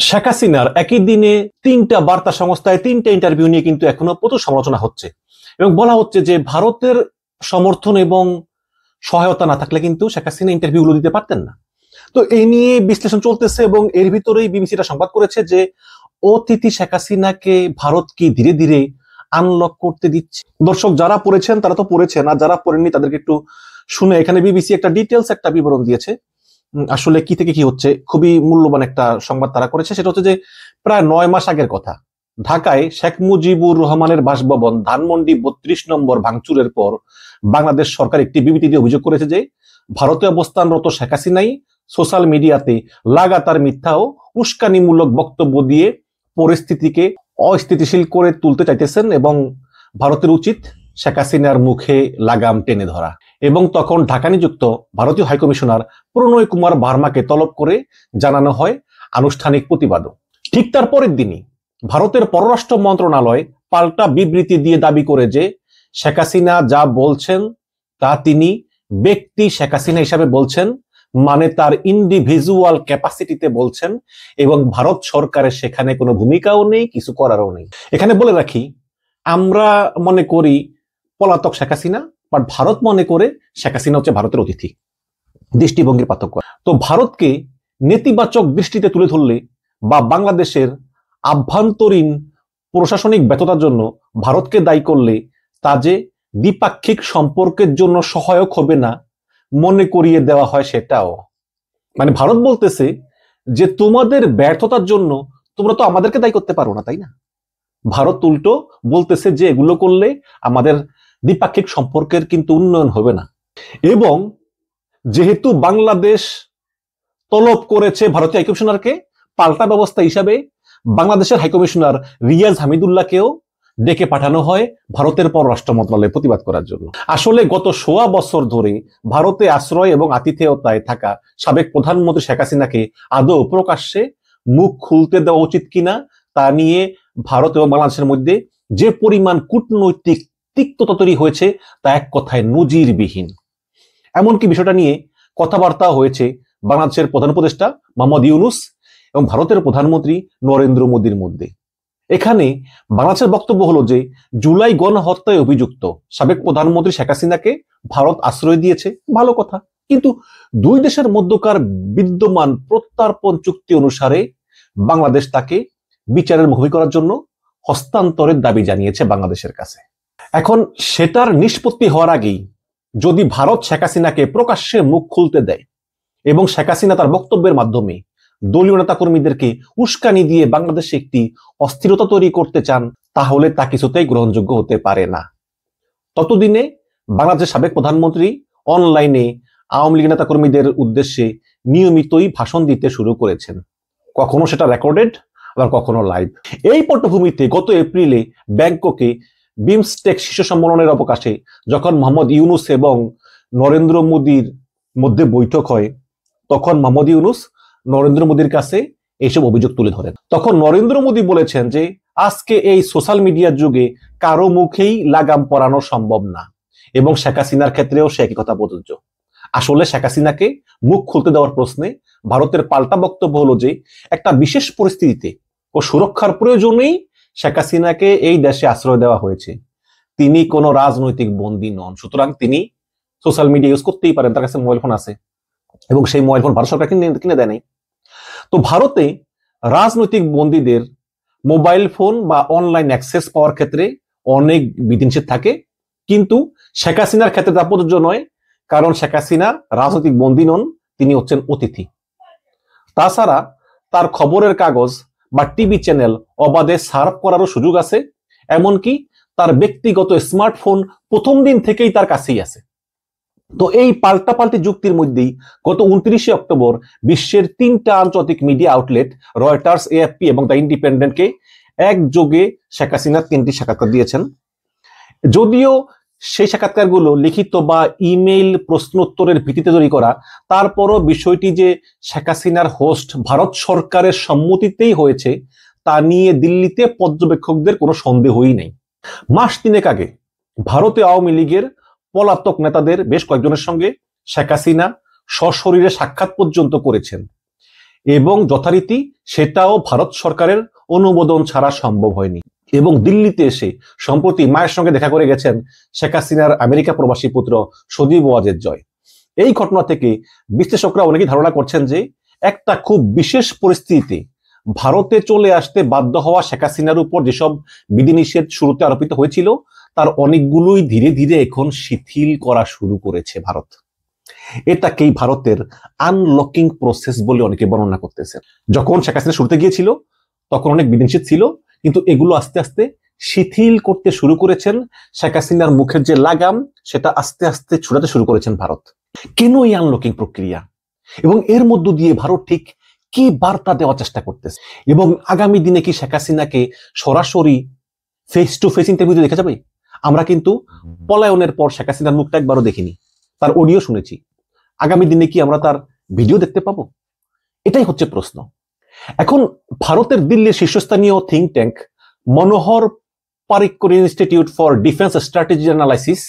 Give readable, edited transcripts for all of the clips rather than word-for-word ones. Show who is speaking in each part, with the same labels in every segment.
Speaker 1: শেখ হাসিনার একই দিনে তিনটা বার্তা সংস্থায় তিনটা ইন্টারভিউ নিয়ে কিন্তু এখনো প্রচুর সমালোচনা হচ্ছে এবং বলা হচ্ছে যে ভারতের সমর্থন এবং সহায়তা না থাকলে কিন্তু শেখ হাসিনা ইন্টারভিউগুলো দিতে পারতেন না। তো এই নিয়ে বিশ্লেষণ চলতেছে এবং এর ভিতরেই বিবিসিটা সংবাদ করেছে যে অতিথি শেখ হাসিনাকে ভারত কি ধীরে ধীরে আনলক করতে দিচ্ছে। দর্শক যারা পড়েছেন তারা তো পড়েছেন, আর যারা পড়েননি তাদেরকে একটু শুনে, এখানে বিবিসি একটা ডিটেলস একটা বিবরণ দিয়েছে আসলে কি থেকে কি হচ্ছে। খুবই মূল্যবান একটা সংবাদ তারা করেছে। সেটা হচ্ছে যে প্রায় 9 মাস আগের কথা, ঢাকায় শেখ মুজিবুর রহমানের বাসভবন ধানমন্ডি 32 নম্বর ভাঙচুরের পর বাংলাদেশ সরকার একটি বিবৃতি দিয়ে অভিযোগ করেছে যে ভারতে অবস্থানরত শেখ হাসিনাই সোশ্যাল মিডিয়াতে লাগাতার মিথ্যা ও উস্কানিমূলক বক্তব্য দিয়ে পরিস্থিতিকে অস্থিতিশীল করে তুলতে চাইতেছেন এবং ভারতের উচিত শেখ হাসিনার মুখে লাগাম টেনে ধরা। এবং তখন ঢাকা নিযুক্ত ভারতীয় হাইকমিশনার প্রণয় কুমার ভার্মাকে তলব করে জানানো হয় আনুষ্ঠানিক প্রতিবাদও। ঠিক তার পরের দিনই ভারতের পররাষ্ট্র মন্ত্রণালয় পাল্টা বিবৃতি দিয়ে দাবি করে যে শেখ হাসিনা যা বলছেন তা তিনি ব্যক্তি শেখ হাসিনা হিসাবে বলছেন, মানে তার ইন্ডিভিজুয়াল ক্যাপাসিটিতে বলছেন এবং ভারত সরকারের সেখানে কোনো ভূমিকাও নেই, কিছু করারও নেই। এখানে বলে রাখি, আমরা মনে করি পলাতক শেখ হাসিনা, বাট ভারত মনে করে শেখ হাসিনা হচ্ছে ভারতের অতিথি। দৃষ্টিভঙ্গির পার্থক্য। তো ভারতকে নেতিবাচক দৃষ্টিতে তুলে ধরলে বা বাংলাদেশের আভ্যন্তরীণ প্রশাসনিক ব্যর্থতার জন্য ভারতকে দায়ী করলে তা যে দ্বিপাক্ষিক সম্পর্কের জন্য সহায়ক হবে না মনে করিয়ে দেওয়া হয় সেটাও। মানে ভারত বলতেছে যে তোমাদের ব্যর্থতার জন্য তোমরা তো আমাদেরকে দায়ী করতে পারো না, তাই না? ভারত উল্টো বলতেছে যে এগুলো করলে আমাদের দ্বিপাক্ষিক সম্পর্কের কিন্তু উন্নয়ন হবে না। এবং যেহেতু বাংলাদেশ তলব করেছে ভারতীয় হাইকমিশনারকে, পাল্টা ব্যবস্থা হিসাবে বাংলাদেশের হাইকমিশনার রিয়াজ হামিদুল্লাহকেও ডেকে পাঠানো হয় ভারতের পররাষ্ট্র মন্ত্রণালয়ে প্রতিবাদ করার জন্য। আসলে গত 16 বছর ধরে ভারতে আশ্রয় এবং আতিথেয়তায় থাকা সাবেক প্রধানমন্ত্রী শেখ হাসিনাকে আদৌ প্রকাশ্যে মুখ খুলতে দেওয়া উচিত কিনা তা নিয়ে ভারত এবং বাংলাদেশের মধ্যে যে পরিমাণ কূটনৈতিক তিক্ততা তৈরি হয়েছে তা এক কথায় নজিরবিহীন। এমনকি বিষয়টা নিয়ে কথাবার্তা হয়েছে বাংলাদেশের প্রধান উপদেষ্টা মোহাম্মদ ইউনূস এবং ভারতের প্রধানমন্ত্রী নরেন্দ্র মোদীর মধ্যে। এখানে বাংলাদেশের বক্তব্য হলো যে জুলাই গণহত্যায় অভিযুক্ত সাবেক প্রধানমন্ত্রী শেখ হাসিনাকে ভারত আশ্রয় দিয়েছে, ভালো কথা, কিন্তু দুই দেশের মধ্যকার বিদ্যমান প্রত্যর্পণ চুক্তি অনুসারে বাংলাদেশ তাকে বিচারের মুখোমুখি করার জন্য হস্তান্তরের দাবি জানিয়েছে বাংলাদেশের কাছে। এখন সেটার নিষ্পত্তি হওয়ার আগেই যদি ভারত শেখ হাসিনাকে প্রকাশ্যে মুখ খুলতে দেয় এবং শেখ হাসিনা তার বক্তব্যের মাধ্যমে দলীয় নেতাকর্মীদেরকে উস্কানি দিয়ে বাংলাদেশে একটি অস্থিরতা তৈরি করতে চান, তাহলে তা কিছুতেই গ্রহণযোগ্য হতে পারে না। ততদিনে বাংলাদেশের সাবেক প্রধানমন্ত্রী অনলাইনে আওয়ামী লীগ নেতাকর্মীদের উদ্দেশ্যে নিয়মিতই ভাষণ দিতে শুরু করেছেন, কখনো সেটা রেকর্ডেড আবার কখনো লাইভ। এই পটভূমিতে গত এপ্রিলে ব্যাংককে বিমস্টেক শীর্ষ সম্মেলনের অবকাশে যখন মোহাম্মদ ইউনূস এবং নরেন্দ্র মোদীর মধ্যে বৈঠক হয়, তখন মোহাম্মদ ইউনূস নরেন্দ্র মোদীর কাছে এইসব অভিযোগ তুলে ধরেন। তখন নরেন্দ্র মোদী বলেছেন যে আজকে এই সোশ্যাল মিডিয়ার যুগে কারো মুখেই লাগাম পরানো সম্ভব না এবং শেখ হাসিনার ক্ষেত্রেও সে একই কথা প্রযোজ্য। আসলে শেখ হাসিনাকে মুখ খুলতে দেওয়ার প্রশ্নে ভারতের পাল্টা বক্তব্য হলো যে একটা বিশেষ পরিস্থিতিতে ও সুরক্ষার প্রয়োজনেই শেখ হাসিনাকে এই দেশে আশ্রয় দেওয়া হয়েছে। তিনি কোনো রাজনৈতিক বন্দী নন, সুতরাং তিনি সোশ্যাল মিডিয়া ইউজ করতেই পারেন, তার কাছে মোবাইল ফোন আছে এবং সেই মোবাইল ফোন ভারত সরকার কিনে দেয় নাই। তো ভারতে রাজনৈতিক বন্দীদের মোবাইল ফোন বা অনলাইন অ্যাক্সেস পাওয়ার ক্ষেত্রে অনেক বিধিনিষেধ থাকে, কিন্তু শেখ হাসিনার ক্ষেত্রে তা প্রযোজ্য নয়, কারণ শেখ হাসিনা রাজনৈতিক বন্দী নন, তিনি হচ্ছেন অতিথি। তাছাড়া তার খবরের কাগজ বা টিভি চ্যানেল অবাধে সার্ভ করারও সুযোগ আছে, এমনকি তার ব্যক্তিগত স্মার্টফোন প্রথম দিন থেকেই তার কাছেই আছে। তো এই পাল্টাপাল্টি যুক্তির মধ্যেই গত 29 অক্টোবর বিশ্বের 3টা আন্তর্জাতিক মিডিয়া আউটলেট রয়টার্স, এএফপি এবং দ্য ইন্ডিপেন্ডেন্টকে একযোগে শেখ হাসিনা 3টি সাক্ষাৎকার দিয়েছেন। যদিও সেই সাক্ষাৎকারগুলো লিখিত বা ইমেইল প্রশ্নোত্তরের ভিত্তিতে তৈরি করা, তারপরও বিষয়টি যে শেখ হাসিনার হোস্ট ভারত সরকারের সম্মতিতেই হয়েছে তা নিয়ে দিল্লিতে পর্যবেক্ষকদের কোনো সন্দেহই নেই। মাস 3 আগে ভারতে আওয়ামী লীগের পলাতক নেতাদের বেশ কয়েকজনের সঙ্গে শেখ হাসিনা সশরীরে সাক্ষাৎ পর্যন্ত করেছেন। এবং যথারীতি সেটাও ভারত সরকারের অনুমোদন ছাড়া সম্ভব হয়নি। এবং দিল্লিতে এসে সম্প্রতি মায়ের সঙ্গে দেখা করে গেছেন শেখ হাসিনার আমেরিকা প্রবাসী পুত্র সজীব ওয়াজেদ জয়। এই ঘটনা থেকে বিশ্লেষকরা অনেকেই ধারণা করছেন যে একটা খুব বিশেষ পরিস্থিতিতে ভারতে চলে আসতে বাধ্য হওয়া শেখ হাসিনার উপর যেসব বিধিনিষেধ শুরুতে আরোপিত হয়েছিল তার অনেকগুলোই ধীরে ধীরে এখন শিথিল করা শুরু করেছে ভারত। এটাকেই ভারতের আনলকিং প্রসেস বলে অনেকে বর্ণনা করতেছে। যখন শেখ হাসিনা শুরুতে গিয়েছিল তখন অনেক বিধিনিষেধ ছিল, কিন্তু এগুলো আস্তে আস্তে শিথিল করতে শুরু করেছেন। শেখ হাসিনার মুখের যে লাগাম সেটা আস্তে আস্তে ছুটাতে শুরু করেছেন ভারত। কেন এই আনলকিং প্রক্রিয়া এবং এর মধ্য দিয়ে ভারত ঠিক কি বার্তা দেওয়ার চেষ্টা করতেছে এবং আগামী দিনে কি শেখ হাসিনাকে সরাসরি ফেস টু ফেস ইন্টারভিউতে দেখা যাবে? আমরা কিন্তু পলায়নের পর শেখ হাসিনার মুখটা একবারও দেখিনি, তার অডিও শুনেছি। আগামী দিনে কি আমরা তার ভিডিও দেখতে পাবো? এটাই হচ্ছে প্রশ্ন। এখন ভারতের দিল্লির শীর্ষস্থানীয় think tank Manohar Parrikar institute for defence strategy analysis,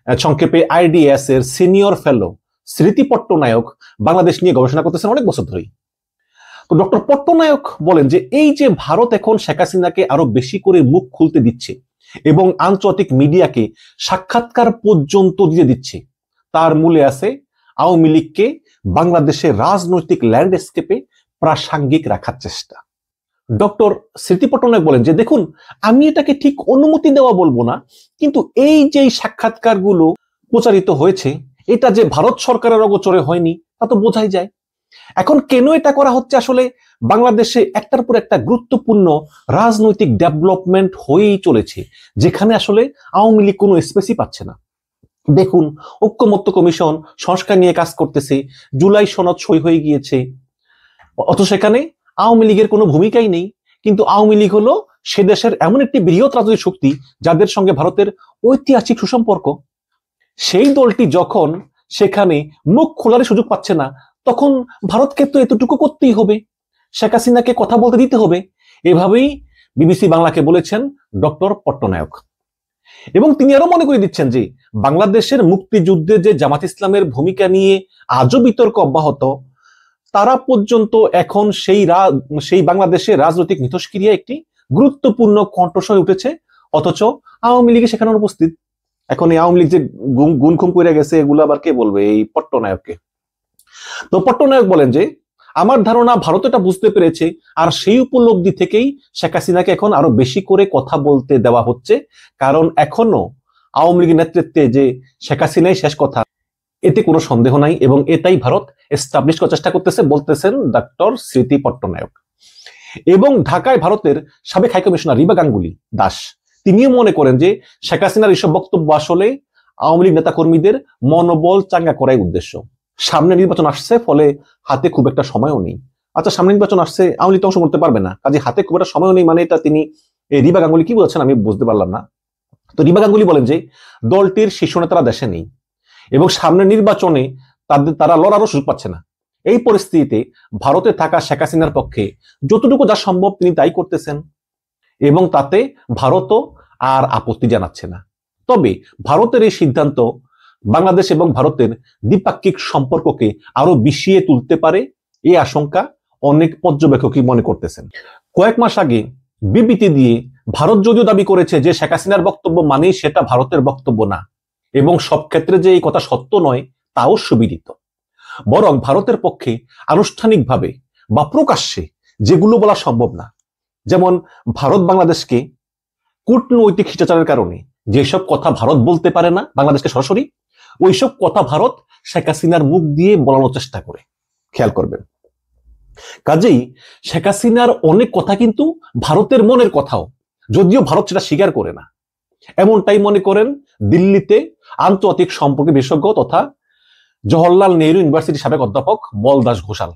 Speaker 1: সংক্ষেপে IDS এর সিনিয়র ফেলো স্মৃতি পট্টনায়ক বাংলাদেশ নিয়ে গবেষণা করতেছেন অনেক বছর ধরেই। তো ডক্টর পট্টনায়ক বলেন যে এই যে ভারত এখন শেখ হাসিনাকে আরো বেশি করে মুখ খুলতে দিচ্ছে এবং আন্তর্জাতিক মিডিয়াকে সাক্ষাৎকার পর্যন্ত দিয়ে দিচ্ছে, তার মূলে আছে আওয়ামী লীগকে বাংলাদেশের রাজনৈতিক ল্যান্ডস্কেপে প্রাসঙ্গিক রাখার চেষ্টা। ডক্টর স্মৃতি পট্টনায়ক বলেন যে দেখুন, আমি এটাকে ঠিক অনুমতি দেওয়া বলবো না, কিন্তু এই যে সাক্ষাৎকারগুলো প্রচারিত হয়েছে এটা যে ভারত সরকারের অগোচরে হয়নি তা তো বোঝাই যায়। এখন কেন এটা করা হচ্ছে? আসলে বাংলাদেশে একটার পর একটা গুরুত্বপূর্ণ রাজনৈতিক ডেভেলপমেন্ট হয়েই চলেছে, যেখানে আসলে আওয়ামী লীগ কোনো স্পেসই পাচ্ছে না। দেখুন, ঐক্যমত্য কমিশন সংস্কার নিয়ে কাজ করতেছে, জুলাই সনদ সই হয়ে গিয়েছে, অথচ সেখানে আওয়ামী লীগের কোনো ভূমিকাই নেই। কিন্তু আওয়ামী লীগ হলো সে দেশের এমন একটি বৃহৎ রাজনৈতিক শক্তি যাদের সঙ্গে ভারতের ঐতিহাসিক সুসম্পর্ক। সেই দলটি যখন সেখানে মুখ খোলার সুযোগ পাচ্ছে না, তখন ভারতকে তো এতটুকু করতেই হবে, শেখ হাসিনাকে কথা বলতে দিতে হবে। এভাবেই BBC বাংলাকে বলেছেন ডক্টর পট্টনায়ক। এবং তিনি আরো মনে করে দিচ্ছেন যে বাংলাদেশের মুক্তিযুদ্ধে যে জামাত ইসলামের ভূমিকা নিয়ে আজও বিতর্ক অব্যাহত, তারা পর্যন্ত এখন সেই বাংলাদেশের রাজনৈতিক মিথস্ক্রিয়া একটি গুরুত্বপূর্ণ কণ্ঠস্বর উঠেছে, অথচ আওয়ামী লীগে সেখানে উপস্থিত। এখন এই আওয়ামী লীগ যে গুনখুম করে গেছে এগুলো আবার কে বলবে? এই পট্টনায়ককে। তো পট্টনায়ক বলেন যে আমার ধারণা ভারত এটা বুঝতে পেরেছে, আর সেই উপলব্ধি থেকেই শেখ হাসিনাকে এখন আরো বেশি করে কথা বলতে দেওয়া হচ্ছে, কারণ এখনো আওয়ামী লীগের নেতৃত্বে যে শেখ হাসিনাই শেষ কথা এতে কোনো সন্দেহ নাই, এবং এটাই ভারত এস্টাবলিশ করার চেষ্টা করতেছে বলতেছেন ডক্টর স্মৃতি পট্টনায়ক। এবং ঢাকায় ভারতের সাবেক হাইকমিশনার রিবা গাঙ্গুলি দাস তিনিও মনে করেন যে শেখ হাসিনার এসব বক্তব্য আসলে আওয়ামী লীগ নেতা কর্মীদের মনোবল চাঙ্গা করাই উদ্দেশ্য। সামনে নির্বাচন আসছে, ফলে হাতে খুব একটা সময়ও নেই। আচ্ছা, সামনে নির্বাচন আসছে, আওয়ামী লীগ তো অংশ করতে পারবে না, কাজে হাতে খুব একটা সময়ও নেই, মানে এটা তিনি রিবা গাঙ্গুলি কি বলছেন আমি বুঝতে পারলাম না। তো রিবা গাঙ্গুলি বলেন যে দলটির শীর্ষ নেতারা দেশে নেই এবং সামনের নির্বাচনে তারা লড়ারও সুযোগ পাচ্ছে না। এই পরিস্থিতিতে ভারতে থাকা শেখ হাসিনার পক্ষে যতটুকু যা সম্ভব তিনি তাই করতেছেন এবং তাতে ভারতও আর আপত্তি জানাচ্ছে না। তবে ভারতের এই সিদ্ধান্ত বাংলাদেশ এবং ভারতের দ্বিপাক্ষিক সম্পর্ককে আরো বিষিয়ে তুলতে পারে, এই আশঙ্কা অনেক পর্যবেক্ষকই মনে করতেছেন। কয়েক মাস আগে বিবৃতি দিয়ে ভারত যদিও দাবি করেছে যে শেখ হাসিনার বক্তব্য মানেই সেটা ভারতের বক্তব্য না, এবং সব ক্ষেত্রে যে এই কথা সত্য নয় তাও সুবিদিত, বরং ভারতের পক্ষে আনুষ্ঠানিকভাবে বা প্রকাশ্যে যেগুলো বলা সম্ভব না, যেমন ভারত বাংলাদেশকে কূটনৈতিক শিষ্টাচারের কারণে যেসব কথা ভারত বলতে পারে না বাংলাদেশকে সরাসরি, ওইসব কথা ভারত শেখ হাসিনার মুখ দিয়ে বলানোর চেষ্টা করে। খেয়াল করবেন, কাজেই শেখ হাসিনার অনেক কথা কিন্তু ভারতের মনের কথাও, যদিও ভারত সেটা স্বীকার করে না। এমনটাই মনে করেন দিল্লিতে আন্তর্জাতিক সম্পর্কে বিশেষজ্ঞ তথা জওহরলাল নেহরু ইউনিভার্সিটির সাবেক অধ্যাপক বলদাস ঘোষাল।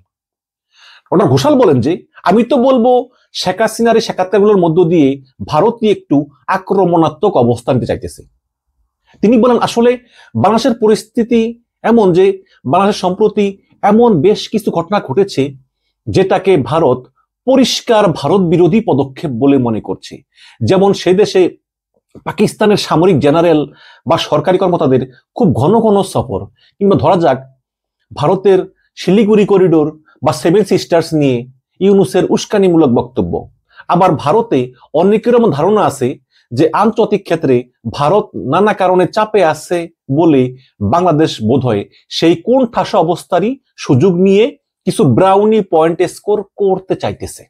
Speaker 1: ডক্টর ঘোষাল বলেন যে আমি তো বলবো শেখ হাসিনার এই সাক্ষাৎকারগুলোর মধ্য দিয়ে ভারতই একটু আক্রমণাত্মক অবস্থান নিতে চাইতেছে। তিনি বলেন আসলে বাংলাদেশের পরিস্থিতি এমন যে বাংলাদেশ সম্প্রতি এমন বেশ কিছু ঘটনা ঘটেছে যেটাকে ভারত পরিষ্কার ভারত বিরোধী পদক্ষেপ বলে মনে করছে। যেমন সে দেশে পাকিস্তানের সামরিক জেনারেল বা সরকারি কর্মকর্তাদের খুব ঘন ঘন সফর, কিংবা ধরা যাক ভারতের শিলিগুড়ি করিডোর বা সেভেন সিস্টার্স নিয়ে ইউনূসের উস্কানিমূলক বক্তব্য। আবার ভারতে অনেকের এমন ধারণা আছে যে আন্তর্জাতিক ক্ষেত্রে ভারত নানা কারণে চাপে আছে বলে বাংলাদেশ বোধহয় সেই কোন ঠাসা অবস্থারই সুযোগ নিয়ে কিছু ব্রাউনি পয়েন্ট স্কোর করতে চাইতেছে।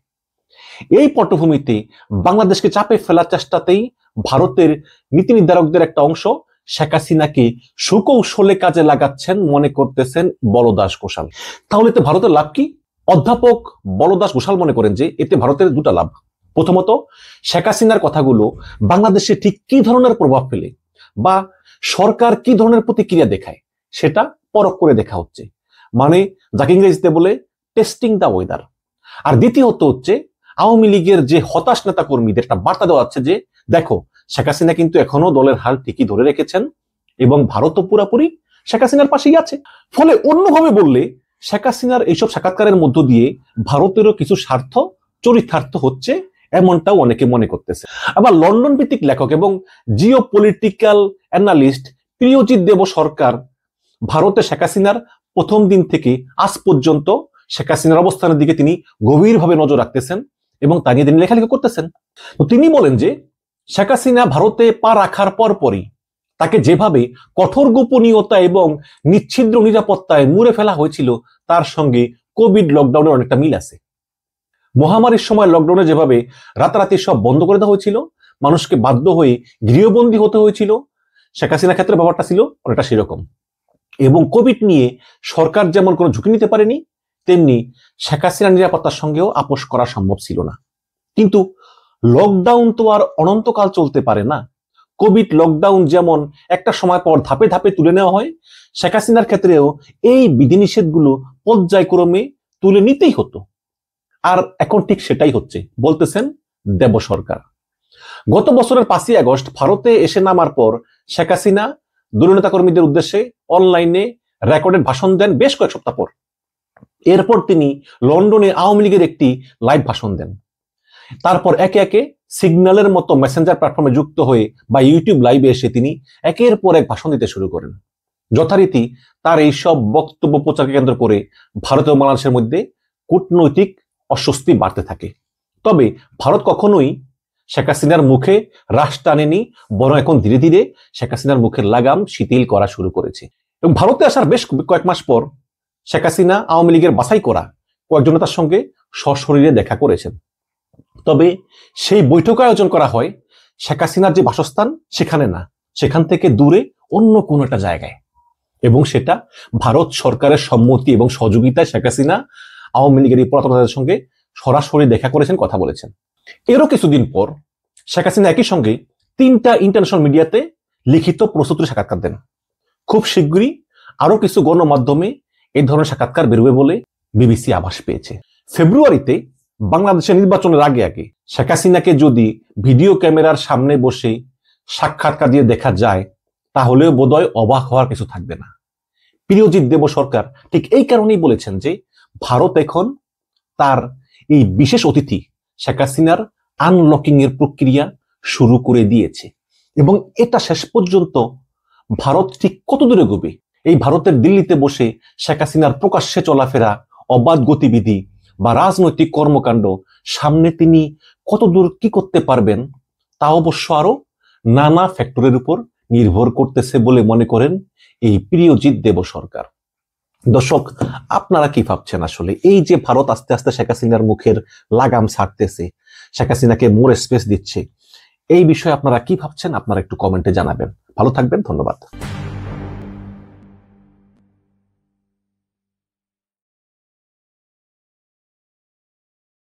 Speaker 1: এই পটভূমিতে বাংলাদেশকে চাপে ফেলার চেষ্টাতেই ভারতের নীতি নির্ধারকদের একটা অংশ শেখ হাসিনাকে সুকৌশলে কাজে লাগাচ্ছেন মনে করতেছেন বলদাস ঘোষাল। তাহলে এতে ভারতের লাভ কি? অধ্যাপক বলদাস ঘোষাল মনে করেন যে এতে ভারতের দুটা লাভ। প্রথমত, শেখ হাসিনার কথাগুলো বাংলাদেশে ঠিক কি ধরনের প্রভাব ফেলে বা সরকার কি ধরনের প্রতিক্রিয়া দেখায় সেটা পরখ করে দেখা হচ্ছে, মানে যাকে ইংরেজিতে বলে টেস্টিং দ্য ওয়েদার। আর দ্বিতীয়ত হচ্ছে আওয়ামী লীগের যে হতাশ নেতা কর্মীদের একটা বার্তা দেওয়া হচ্ছে যে দেখো, শেখ হাসিনা কিন্তু এখনো দলের হাল ঠিকই ধরে রেখেছেন এবং ভারতও পুরাপুরি শেখ হাসিনার পাশেই আছে। ফলে অন্যভাবে বললে শেখ হাসিনার এইসব সাক্ষাৎকারের মধ্য দিয়ে ভারতেরও কিছু স্বার্থ চরিতার্থ হচ্ছে, এমনটাও অনেকে মনে করতেছে। আবার লন্ডন ভিত্তিক লেখক এবং জিও পলিটিক্যাল অ্যানালিস্ট প্রিয়জিৎ দেব সরকার ভারতে শেখ হাসিনার প্রথম দিন থেকে আজ পর্যন্ত শেখ হাসিনার অবস্থানের দিকে তিনি গভীরভাবে নজর রাখতেছেন এবং তা নিয়ে তিনি লেখালেখি করতেছেন। তো তিনি বলেন যে শেখ হাসিনা ভারতে পা রাখার পরপরই তাকে যেভাবে কঠোর গোপনীয়তা এবং নিচ্ছিদ্র নিরাপত্তায় মুড়ে ফেলা হয়েছিল তার সঙ্গে কোভিড লকডাউনের অনেকটা মিল আছে। মহামারীর সময় লকডাউনে যেভাবে রাতারাতি সব বন্ধ করে দেওয়া হয়েছিল, মানুষকে বাধ্য হয়ে গৃহবন্দী হতে হয়েছিল, শেখ হাসিনার ক্ষেত্রে ব্যাপারটা ছিল অনেকটা সেরকম। এবং কোভিড নিয়ে সরকার যেমন কোনো ঝুঁকি নিতে পারেনি, তেমনি শেখ হাসিনার নিরাপত্তার সঙ্গেও আপোষ করা সম্ভব ছিল না। কিন্তু লকডাউন তো আর অনন্তকাল চলতে পারে না। কোভিড লকডাউন যেমন একটা সময় পর ধাপে ধাপে তুলে নেওয়া হয়, শেখ হাসিনার ক্ষেত্রেও এই বিধিনিষেধগুলো পর্যায়ক্রমে তুলে নিতেই হতো। আর এখন ঠিক সেটাই হচ্ছে বলতেছেন দেব সরকার। গত বছরের 5ই আগস্ট ভারতে এসে নামার পর শেখ হাসিনা দলীয় নেতা কর্মীদের উদ্দেশ্যে অনলাইনে রেকর্ডেড ভাষণ দেন বেশ কয়েক সপ্তাহ পর। এরপর তিনি লন্ডনে আওয়ামী লীগের একটি লাইভ ভাষণ দেন। তারপর একে একে সিগন্যালের মতো মেসেঞ্জার প্ল্যাটফর্মে যুক্ত হয়ে বা ইউটিউব লাইভে এসে তিনি একের পর এক ভাষণ দিতে শুরু করেন। যথারীতি তার এইসব বক্তব্য প্রচারকে কেন্দ্র করে ভারত ও বাংলাদেশের মধ্যে কূটনৈতিক অস্বস্তি বাড়তে থাকে। তবে ভারত কখনোই শেখ হাসিনার মুখে রাশ টানেনি, বরং এখন ধীরে ধীরে শেখ হাসিনার মুখের লাগাম শিথিল করা শুরু করেছে। এবং ভারতে আসার বেশ কয়েক মাস পর শেখ হাসিনা আওয়ামী লীগের বাছাই করা কয়েকজন নেতার সঙ্গে সশরীরে দেখা করেছেন। তবে সেই বৈঠক আয়োজন করা হয় শেখ হাসিনার যে বাসস্থান সেখানে না, সেখান থেকে দূরে অন্য কোনো একটা জায়গায়, এবং সেটা ভারত সরকারের সম্মতি এবং সহযোগিতায় শেখ হাসিনা আওয়ামী লীগের এই পতাকাদের সঙ্গে সরাসরি দেখা করেছেন, কথা বলেছেন। এরও কিছুদিন পর শেখ হাসিনা একই সঙ্গে 3টা ইন্টারন্যাশনাল মিডিয়াতে লিখিত প্রস্তুতির সাক্ষাৎকার দেন। খুব শীঘ্রই আরো কিছু গণমাধ্যমে এই ধরনের সাক্ষাৎকার বেরোবে বলে বিবিসি আভাস পেয়েছে। ফেব্রুয়ারিতে বাংলাদেশের নির্বাচনের আগে আগে শেখ হাসিনাকে যদি ভিডিও ক্যামেরার সামনে বসে সাক্ষাৎকার দিয়ে দেখা যায়, তাহলেও বোধহয় অবাক হওয়ার কিছু থাকবে না। প্রিয়জিৎ দেব সরকার ঠিক এই কারণেই বলেছেন যে ভারত এখন তার এই বিশেষ অতিথি শেখ হাসিনার আনলকিং এর প্রক্রিয়া শুরু করে দিয়েছে, এবং এটা শেষ পর্যন্ত ভারত ঠিক কত দূরে এগোবে, এই ভারতের দিল্লিতে বসে শেখ হাসিনার প্রকাশ্যে চলাফেরা, অবাধ গতিবিধি বা রাজনৈতিক কর্মকাণ্ড সামনে তিনি কত দূর কি করতে পারবেন, তা অবশ্য আরো নানা ফ্যাক্টরের উপর নির্ভর করতেছে বলে মনে করেন এই প্রিয়জিৎ দেব সরকার। দর্শক, আপনারা কি ভাবছেন আসলে এই যে ভারত আস্তে আস্তে শেখ হাসিনার মুখের লাগাম ছাড়তেছে, শেখ হাসিনাকে মোর স্পেস দিচ্ছে, এই বিষয়ে আপনারা কি ভাবছেন? আপনারা একটু কমেন্টে জানাবেন। ভালো থাকবেন, ধন্যবাদ।